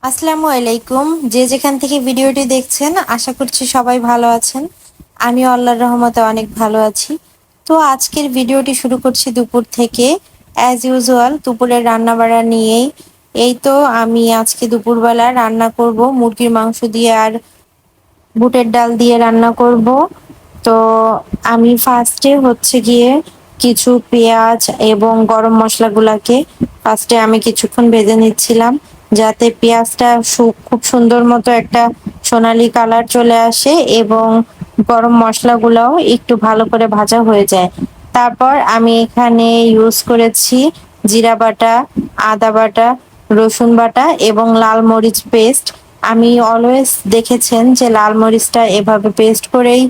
আসসালামু আলাইকুম। যে যেখান থেকে ভিডিওটি দেখছেন আশা করছি সবাই ভালো আছেন। আমিও আল্লাহর রহমতে অনেক ভালো আছি। তো আজকের ভিডিওটি শুরু করছি দুপুর থেকে। অ্যাজ ইউজুয়াল দুপুরের রান্নাবাড়া নিয়েই। এই তো আমি আজকে দুপুরবেলা রান্না করব মুরগির মাংস দিয়ে আর বুটের ডাল দিয়ে রান্না করব। তো আমি ফার্স্টে হচ্ছে গিয়ে কিছু পেঁয়াজ এবং গরম মশলাগুলাকে ফার্স্টে আমি কিছুক্ষণ ভেজে নিচ্ছিলাম, যাতে পেঁয়াজটা খুব সুন্দর মতো একটা সোনালী কালার চলে আসে এবং গরম মশলাগুলোও একটু ভালো করে ভাজা হয়ে যায়। তারপর আমি এখানে ইউজ করেছি জিরা বাটা, আদা বাটা, রসুন বাটা এবং লাল মরিচ পেস্ট। আমি অলওয়েজ দেখেছেন যে লাল মরিচটা এভাবে পেস্ট করেই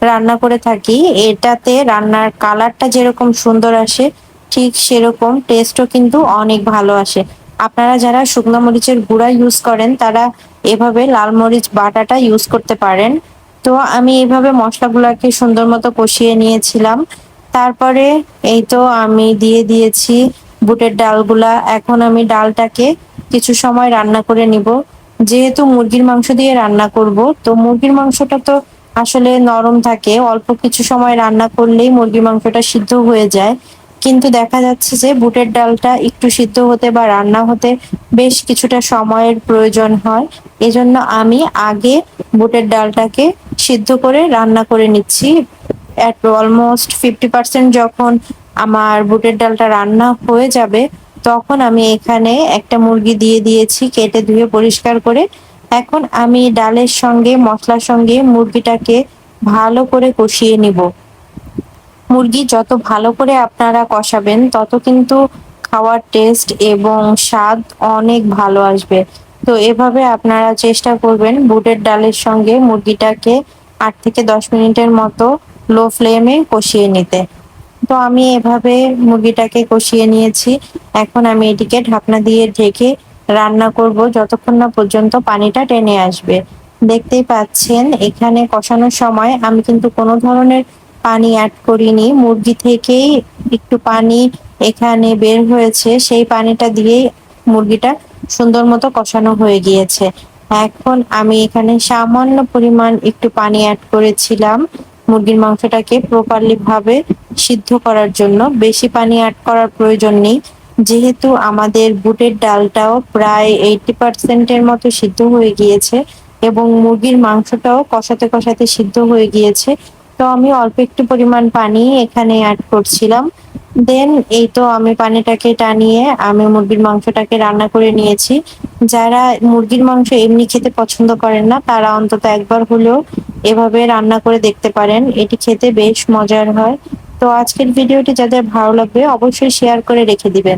রান্না করে থাকি। এটাতে রান্নার কালারটা যেরকম সুন্দর আসে, ঠিক সেরকম টেস্টও কিন্তু অনেক ভালো আসে। আপনারা যারা শুকনো মরিচের গুঁড়া ইউজ করেন তারা এভাবে লাল মরিচ বাটাটা ইউজ করতে পারেন। তো আমি এভাবে মশলাগুলোকে সুন্দর মতো কষিয়ে নিয়েছিলাম। তারপরে এই তো আমি দিয়ে দিয়েছি বুটের ডালগুলা। এখন আমি ডালটাকে কিছু সময় রান্না করে নিব। যেহেতু মুরগির মাংস দিয়ে রান্না করব, তো মুরগির মাংসটা তো আসলে নরম থাকে, অল্প কিছু সময় রান্না করলেই মুরগির মাংসটা সিদ্ধ হয়ে যায়। কিন্তু দেখা যাচ্ছে যে বুটের ডালটা একটু সিদ্ধ হতে বা রান্না হতে বেশ কিছুটা সময়ের প্রয়োজন হয়। এজন্য আমি আগে বুটের ডালটাকে সিদ্ধ করে রান্না করে নিচ্ছি। এট অলমোস্ট 50% যখন আমার বুটের ডালটা রান্না হয়ে যাবে, তখন আমি এখানে একটা মুরগি দিয়ে দিয়েছি কেটে ধুয়ে পরিষ্কার করে। এখন আমি ডালের সঙ্গে মশলার সঙ্গে মুরগিটাকে ভালো করে কষিয়ে নিব। মুরগি যত ভালো করে আপনারা কষাবেন তত কিন্তু খাওয়ার টেস্ট এবং স্বাদ অনেক ভালো আসবে। তো এভাবে আপনারা চেষ্টা করবেন বুটের ডালের সঙ্গে মুরগিটাকে 8 থেকে 10 মিনিটের মতো লো ফ্লেমে কষিয়ে নিতে। তো আমি এভাবে মুরগিটাকে কষিয়ে নিয়েছি। এখন আমি এটিকে ঢাকনা দিয়ে ঢেকে রান্না করব যতক্ষণ না পর্যন্ত পানিটা টেনে আসবে। দেখতেই পাচ্ছেন এখানে কষানোর সময় আমি কিন্তু কোনো ধরনের পানি অ্যাড করিনি। মুরগি থেকেই একটু পানি এখানে বের হয়েছে, সেই পানিটা দিয়েই মুরগিটা সুন্দর মতো কষানো হয়ে গিয়েছে। এখন আমি এখানে সামান্য পরিমাণ একটু পানি অ্যাড করেছিলাম মুরগির মাংসটাকে প্রপারলি ভাবে সিদ্ধ করার জন্য। বেশি পানি অ্যাড করার প্রয়োজন নেই, যেহেতু আমাদের বুটের ডালটাও প্রায় 80% এর মতো সিদ্ধ হয়ে গিয়েছে এবং মুরগির মাংসটাও কষাতে কষাতে সিদ্ধ হয়ে গিয়েছে। তো আমি অল্প একটু পরিমাণ পানি এখানে অ্যাড করছিলাম। দেন এই তো আমি পানিটাকে টানিয়ে আমি মুরগির মাংসটাকে রান্না করে নিয়েছি। যারা মুরগির মাংস এমনি খেতে পছন্দ করেন না, তারা অন্তত একবার হলেও এভাবে রান্না করে দেখতে পারেন। এটি খেতে বেশ মজার হয়। তো আজকের ভিডিওটি যাদের ভালো লাগবে অবশ্যই শেয়ার করে রেখে দিবেন।